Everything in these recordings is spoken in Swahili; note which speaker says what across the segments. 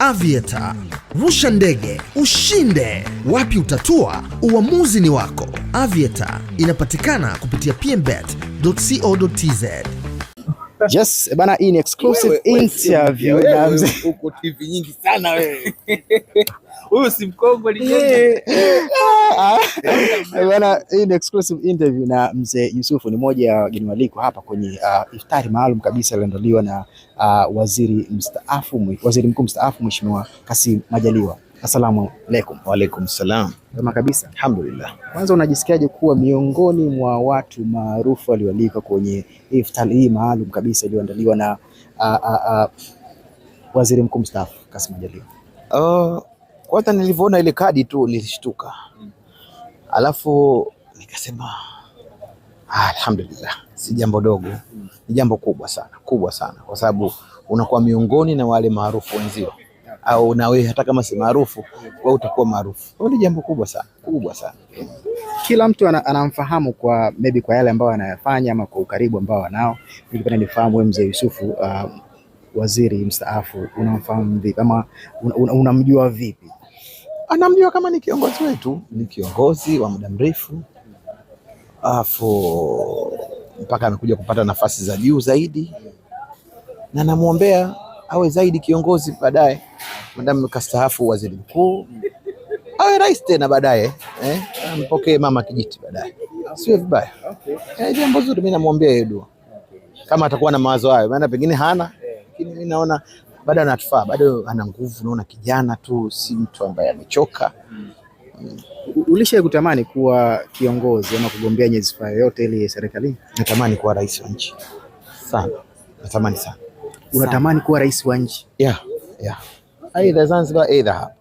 Speaker 1: Aviator. Rusha ndege, ushinde. Wapi utatua? Uamuzi ni wako. Aviator inapatikana kupitia pmbet.co.tz.
Speaker 2: Yes, bana, hii ni exclusive interview na mzee.
Speaker 3: Uko TV nyingi sana wewe. Huyu si mkongo ligende.
Speaker 2: Bana, hii ni exclusive interview na mzee Yusufu, ni moja ya wageni waliko hapa kwenye iftari maalum kabisa iliyoandaliwa na waziri mkuu mstaafu Mheshimiwa Kassim Majaliwa. Assalamu alaikum.
Speaker 3: Wa alaikum salam.
Speaker 2: Kama kabisa.
Speaker 3: Alhamdulillah.
Speaker 2: Kwanza unajisikiaje kuwa miongoni mwa watu maarufu walioalika kwenye iftari hii maalum kabisa iliyoandaliwa na waziri mkuu mstaafu Kassim Majaliwa?
Speaker 3: Kwanza nilivyoona ile kadi tu nilishtuka. Alafu nikasema alhamdulillah, si jambo dogo, ni jambo kubwa sana, kwa sababu unakuwa miongoni na wale maarufu wenzio, au na wewe hata kama si maarufu wewe utakuwa maarufu. Ni jambo kubwa sana.
Speaker 2: Kila mtu anamfahamu kwa maybe kwa yale ambayo anayafanya ama kwa ukaribu ambao anao. Nilipenda nifahamu wewe mzee Yusufu, waziri mstaafu, unamfahamu vipi ama unamjua vipi?
Speaker 3: Anamjua kama ni kiongozi wetu, ni kiongozi wa muda mrefu, mpaka amekuja kupata nafasi za juu zaidi, na namuombea awe zaidi kiongozi baadaye, madamu kastaafu waziri mkuu, awe rais tena baadaye, ampokee mama kijiti baadaye, sio vibaya. Jambo zuri, mimi namuombea yeye dua, kama atakuwa na mawazo hayo, maana pengine hana, lakini mimi naona bado anatufaa, bado ana nguvu. Naona kijana tu, si mtu ambaye amechoka.
Speaker 2: Ulishawahi kutamani kuwa kiongozi ama kugombea nyadhifa yoyote ile serikalini?
Speaker 3: Natamani kuwa rais wa nchi sana, natamani sana.
Speaker 2: Unatamani kuwa rais wa nchi?
Speaker 3: Yeah. Aidha Zanzibar, aidha hapa.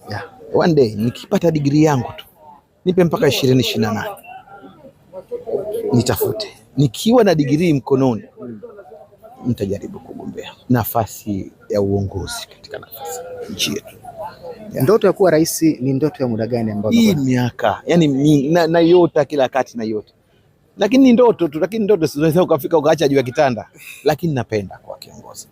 Speaker 3: Yeah. One day nikipata degree yangu tu, nipe mpaka 2028 nitafute, nikiwa na degree mkononi nitajaribu kugombea nafasi ya uongozi katika nafasi nchi yetu.
Speaker 2: Yeah. Ndoto ya kuwa rais ni ndoto ya muda gani ambayo?
Speaker 3: Hii miaka, yani na yote kila wakati na yote. Lakini ni ndoto tu, lakini ndoto siwezi ukafika ukaacha juu ya kitanda. Lakini napenda kuwa kiongozi.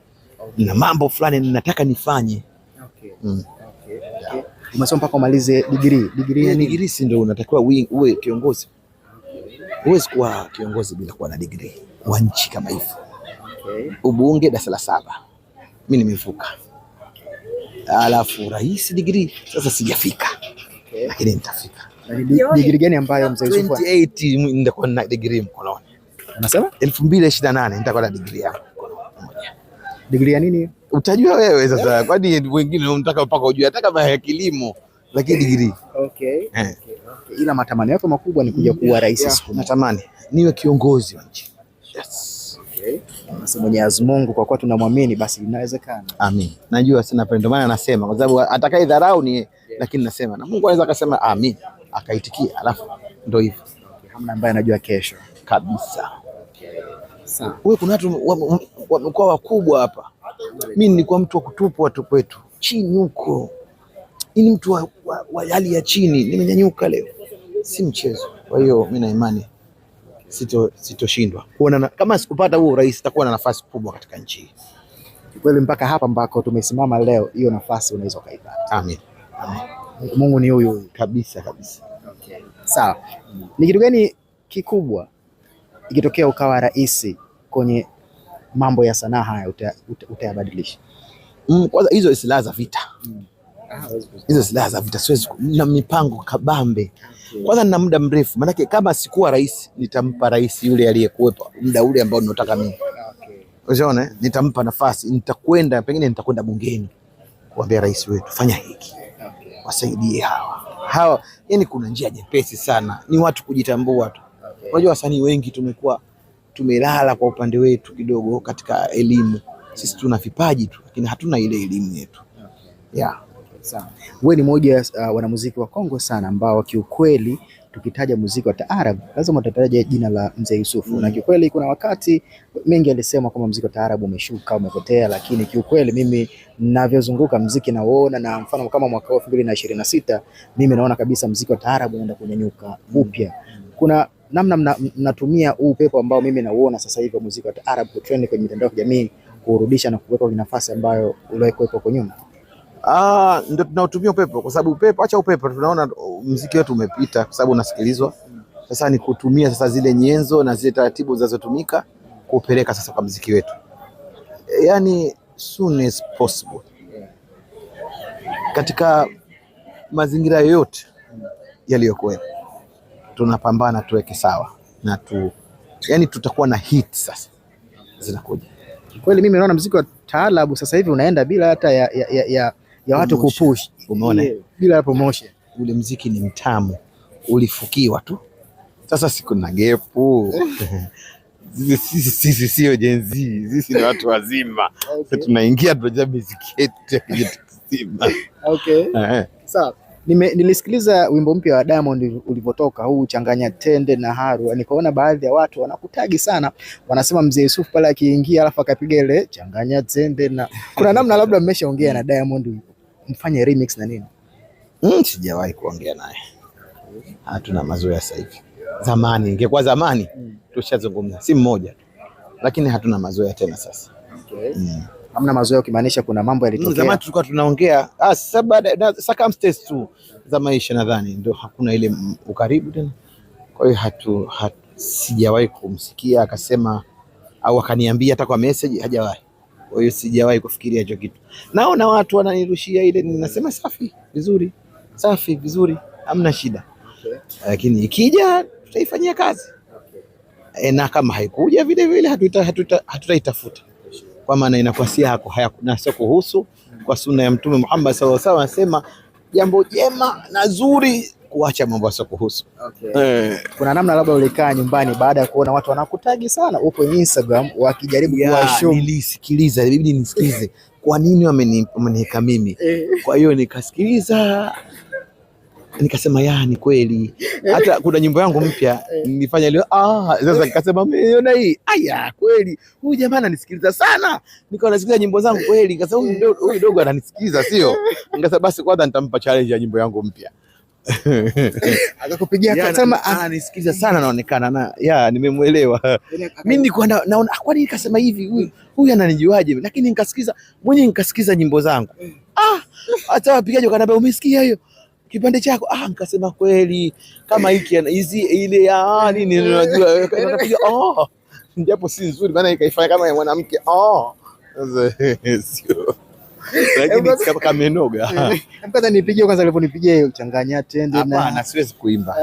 Speaker 3: Na mambo fulani ninataka nifanye.
Speaker 2: Okay. Yeah. Umesoma mpaka umalize degree.
Speaker 3: Degree si ndio unatakiwa uwe kiongozi. Huwezi kuwa kiongozi bila kuwa na degree wa nchi kama hivyo. Okay. Ubunge darasa la 7. Mimi nimevuka. Alafu rais degree sasa sijafika. Okay. Lakini nitafika.
Speaker 2: Degree gani ambayo mzee Yusufu?
Speaker 3: 28 nitakuwa na degree mkononi. Unasema 2028 nitakuwa na degree yangu moja.
Speaker 2: Degree ya nini?
Speaker 3: Utajua wewe sasa, kwani wengine unataka mpaka ujue hata kama ya kilimo, lakini degree.
Speaker 2: Okay. Ila matamanio yako makubwa ni kuja kuwa rais siku.
Speaker 3: Natamani niwe kiongozi wa nchi. Yes.
Speaker 2: Okay. Nasema Mwenyezi Mungu kwa kuwa tunamwamini basi inawezekana.
Speaker 3: Amin. Najua sina pendo, maana nasema kwa sababu atakaye dharau ni lakini nasema na Mungu anaweza akasema amin, akaitikia, alafu ndio hivyo.
Speaker 2: Okay. Hamna ambaye anajua kesho
Speaker 3: kabisa.
Speaker 2: Sawa.
Speaker 3: Wewe kuna watu wamekuwa wakubwa hapa. Mimi nilikuwa mtu wa kutupwa tu kwetu chini huko. Ni mtu wa hali ya chini, nimenyanyuka leo. Si mchezo. Kwa hiyo mimi na imani sitoshindwa. Kuona kama sikupata huo rais takuwa na nafasi kubwa katika nchi hii.
Speaker 2: Kweli mpaka hapa ambako tumesimama leo, hiyo nafasi unaweza kuipata.
Speaker 3: Amin.
Speaker 2: Mungu ni huyu
Speaker 3: kabisa.
Speaker 2: Okay. Sawa. Ni kitu gani kikubwa ikitokea ukawa rais kwenye mambo ya sanaa haya utayabadilisha?
Speaker 3: Kwanza hizo silaha za vita. Hizo silaha za vita siwezi, na mipango kabambe. Kwanza nina muda mrefu, maana kama sikuwa rais nitampa rais yule aliyekuwepo muda ule ambao ninataka mimi. Unaona, nitampa nafasi, pengine nitakwenda bungeni kuambia rais wetu fanya hiki. Wasaidie hawa. Yani kuna njia nyepesi sana, ni watu kujitambua tu. Unajua wasanii wengi tumekuwa tumelala kwa upande wetu kidogo katika elimu. Sisi tuna vipaji tu lakini hatuna ile elimu yetu. Yeah.
Speaker 2: Sawa. Wewe ni mmoja wanamuziki wa Kongo sana ambao kiukweli tukitaja muziki wa taarabu lazima tutataja jina la mzee Yusufu. Na kiukweli kuna wakati mengi alisema kama muziki wa taarabu umeshuka, umepotea, lakini kiukweli mimi ninavyozunguka muziki naona, na mfano kama mwaka 2026 mimi naona kabisa muziki wa taarabu unaenda kunyanyuka upya. Kuna namna mnatumia huu upepo ambao mimi nauona sasa hivi muziki wa taarabu kutrend kwenye mitandao ya kijamii kurudisha na kuweka kwenye nafasi ambayo uliwahi kuwepo kwa nyuma?
Speaker 3: Ndio tunautumia upepo, kwa sababu upepo, acha upepo, tunaona muziki wetu umepita kwa sababu unasikilizwa. Sasa ni kutumia sasa zile nyenzo na zile taratibu zinazotumika kupeleka sasa kwa muziki wetu, yani soon as possible, katika mazingira yoyote yaliyokuwepo tunapambana tuweke sawa na yani tutakuwa na hit sasa zinakuja.
Speaker 2: Kweli mimi naona muziki wa taarabu sasa hivi unaenda bila hata ya watu kupush.
Speaker 3: Umeona?
Speaker 2: Bila promotion.
Speaker 3: Ule muziki ni mtamu, ulifukiwa tu. Sasa siku na gepu. Sisi sio Gen Z, sisi ni watu wazima. Okay. Tunaingia tunajua muziki yetu kizima.
Speaker 2: Okay. Sawa. Nilisikiliza wimbo mpya wa Diamond ulivyotoka, huu Changanya Tende na Haru. Nikaona baadhi ya watu wanakutagi sana, wanasema Mzee Yusuf pale akiingia alafu akapiga ile Changanya Tende na kuna namna labda mmeshaongea na Diamond mfanye remix na nini?
Speaker 3: Sijawahi kuongea naye. Hatuna mazoea sasa hivi. Zamani, ingekuwa zamani tushazungumza, si mmoja. Lakini hatuna mazoea tena sasa.
Speaker 2: Okay. Hamna mazoea ukimaanisha kuna mambo yalitokea. Zamani
Speaker 3: tulikuwa tunaongea sasa baada ya circumstances tu za maisha, nadhani ndio hakuna ile ukaribu tena. Kwa hiyo sijawahi kumsikia akasema au akaniambia hata kwa message, hajawahi. Kwa hiyo sijawahi kufikiria hicho kitu. Naona watu wananirushia ile, ninasema safi vizuri, safi vizuri, hamna shida. Okay. Lakini ikija tutaifanyia kazi. Okay. Na kama haikuja vile vile hatutaitafuta. Kwa maana inakuwa si yako, hayakuna sio kuhusu. Kwa sunna ya Mtume Muhammad sallallahu alaihi wasallam anasema jambo jema na zuri kuacha mambo yasiyo kuhusu. Okay.
Speaker 2: Kuna namna labda ulikaa nyumbani baada ya kuona watu wanakutagi sana upo Instagram wakijaribu kuwashow.
Speaker 3: Nilisikiliza, ilibidi nisikize kwa nini wameniweka mimi. Kwa hiyo nikasikiliza, nikasema ni kweli. Hata kuna nyimbo yangu mpya nilifanya leo, sasa nikasema umeona hii, kweli huyu jamaa ananisikiliza sana. Nikawa nasikiliza nyimbo zangu kweli, nikasema huyu dogo ananisikiliza sio. Nikasema basi kwanza nitampa challenge ya nyimbo yangu mpya.
Speaker 2: Akakupigia akasema
Speaker 3: ananisikiliza sana, naonekana nimemuelewa. Mimi nilikuwa naona kwa nini nikasema hivi, huyu ananijuaje? Lakini nikasikiza nyimbo zangu. Hata wapigaji wakaniambia umesikia hiyo kipande chako? Nikasema kweli kama hiki hizi ile nini unajua inapiga japo si nzuri maana ikaifanya kama ya mwanamke sio, lakini kama menoga.
Speaker 2: Kwanza nipigie kwanza aliponipigia hiyo Changanya Tende na
Speaker 3: hapana, siwezi kuimba,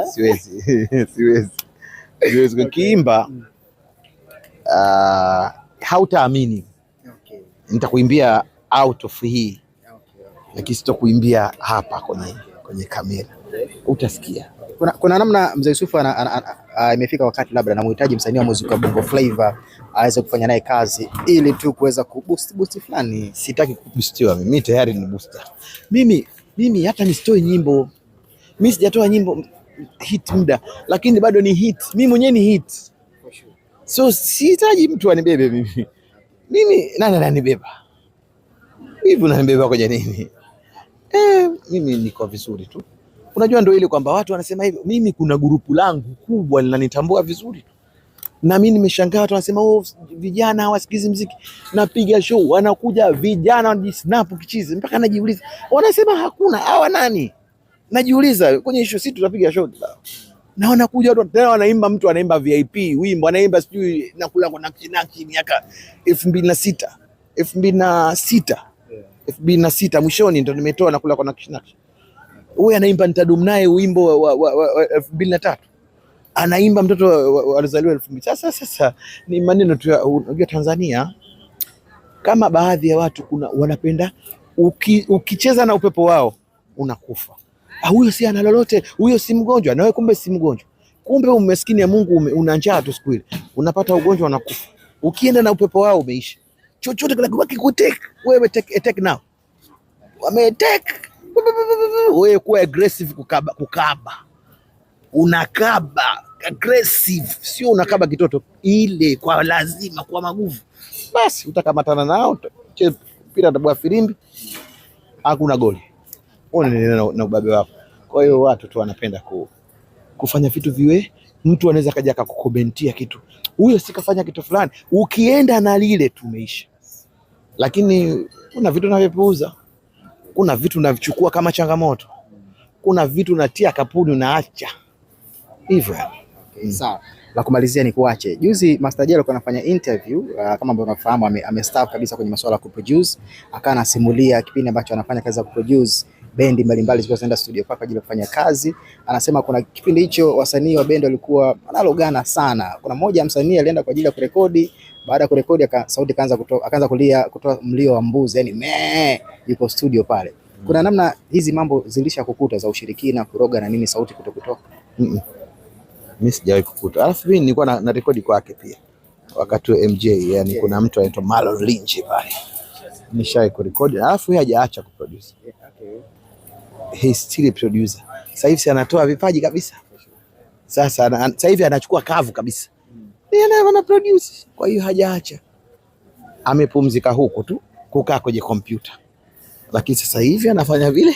Speaker 3: siwezi kuimba. Hautaamini. Okay. Nitakuimbia out of hii. Okay. Lakini sitakuimbia hapa kwenye kamera. Utasikia.
Speaker 2: Kuna namna Mzee Yusuf imefika wakati labda anamhitaji msanii wa muziki wa Bongo Flava aweze kufanya naye kazi ili tu kuweza kuboost fulani.
Speaker 3: Sitaki kuboostiwa, mimi tayari ni booster. Mimi hata nisitoe nyimbo. Mimi sijatoa nyimbo hit muda, lakini bado ni hit. Mimi mwenyewe ni hit. So sihitaji mtu anibebe mimi. Mimi nani ananibeba? Hivi unanibeba kwa nini? Mimi niko vizuri tu. Unajua ndio ile kwamba watu wanasema hivi, mimi kuna grupu langu kubwa linanitambua vizuri. Na mimi nimeshangaa watu wanasema vijana hawasikizi muziki. Napiga show wanakuja vijana wanajisnap kichizi, mpaka najiuliza wanasema hakuna hawa nani? Najiuliza kwenye show sisi tunapiga show na wanakuja watu tena wanaimba, mtu anaimba VIP wimbo, anaimba sijui nakula kwa nakchi miaka 2006 mwishoni ndo nimetoa nakula kwa nakchi. Huyu anaimba nitadumu naye wimbo wa 2003. Anaimba mtoto alizaliwa 2000. Sasa ni maneno tu. Unajua Tanzania kama baadhi ya watu wanapenda ukicheza na upepo wao unakufa. Huyo si ana lolote, huyo si mgonjwa, na wewe kumbe si mgonjwa. Kumbe umeskini ya Mungu una njaa tu siku ile. Unapata ugonjwa unakufa. Ukienda na upepo wao umeisha. Chochote kikutake wewe take now. Wametake wewe kuwa aggressive kukaba. Unakaba aggressive, sio unakaba kitoto ile kwa lazima kwa maguvu. Basi utakamatana nao, mpira tabua filimbi, hakuna goli. Na ubabe wako. Kwa hiyo watu tu wanapenda kufanya vitu viwe, mtu anaweza kaja akakukomentia kitu. Huyo sikafanya kitu fulani, ukienda na lile tumeisha. Lakini kuna vitu navyopuuza. Kuna vitu unavichukua kama changamoto, kuna vitu unatia kapuni unaacha hivyo.
Speaker 2: Sawa. La kumalizia ni kuache. Juzi Master J alikuwa anafanya interview kama ambavyo unafahamu amestaff kabisa kwenye masuala ya kuproduce, akawa anasimulia kipindi ambacho anafanya kazi ya kuproduce bendi mbalimbali zilikuwa zinaenda studio kwa ajili ya kufanya kazi. Anasema kuna kipindi hicho wasanii wa bendi walikuwa wanalogana sana. Kuna mmoja msanii alienda kwa ajili ya kurekodi, baada ya kurekodi sauti akaanza kutoa mlio wa mbuzi, yani yuko studio pale. Kuna namna hizi mambo zilisha kukuta za ushirikina, kuroga na nini, sauti kutoka?
Speaker 3: Mimi sijawahi kukuta. Alafu mimi nilikuwa na rekodi kwake pia wakati wa MJ, yani kuna mtu anaitwa Marlon Lynch pale, nishawahi kurekodi. Alafu yeye hajaacha kuproduce, he still a producer. Sasa hivi anatoa vipaji kabisa. Sasa hivi anachukua kavu kabisa, yeye ana produce. Kwa hiyo hajaacha, amepumzika huko tu kukaa kwenye kompyuta, lakini sasa hivi anafanya vile.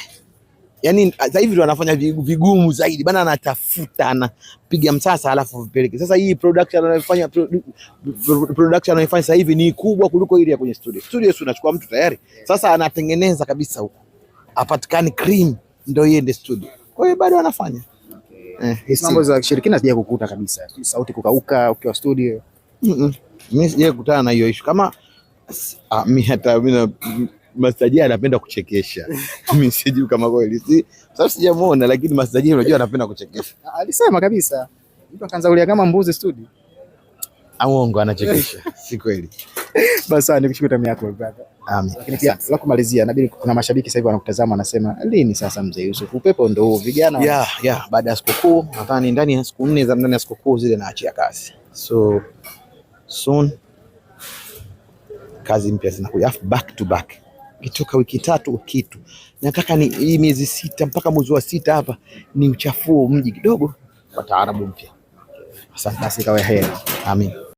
Speaker 3: Yani sasa hivi ndo anafanya vigumu zaidi bana, anatafuta, anapiga msasa alafu vipeleke. Sasa hii production anayofanya sasa hivi ni kubwa kuliko ile ya kwenye studio. Studio sio unachukua mtu tayari, sasa anatengeneza kabisa huko, apatikane cream ndio iende studio. Kwa hiyo bado anafanya
Speaker 2: mambo za shirikina. Sija kukuta kabisa sauti kukauka ukiwa studio.
Speaker 3: Mimi sija kukutana na hiyo issue. Kama mimi hata mimi Master J anapenda kuchekesha. Mimi sijui kama kweli, sasa sijamuona, lakini Master J unajua anapenda kuchekesha.
Speaker 2: Alisema kabisa mtu akaanza kulia kama mbuzi studio.
Speaker 3: Aongo, anachekesha. Si kweli.
Speaker 2: Basi nikushukuru time yako brother. Lakini pia la kumalizia, inabidi kuna mashabiki sasa hivi wanakutazama, wanasema lini sasa Mzee Yusuf upepo ndio huu vijana? Baada ya sikukuu, nadhani ndani ya siku 4 za ndani ya sikukuu zile naachia kazi. So soon kazi mpya zinakuja, back to back. Kitoka wiki 3 kitu. Nataka ni hii miezi 6 mpaka mwezi wa 6 hapa ni uchafuo mji kidogo kwa taarabu mpya. Asante, basi kawe heri. Amin.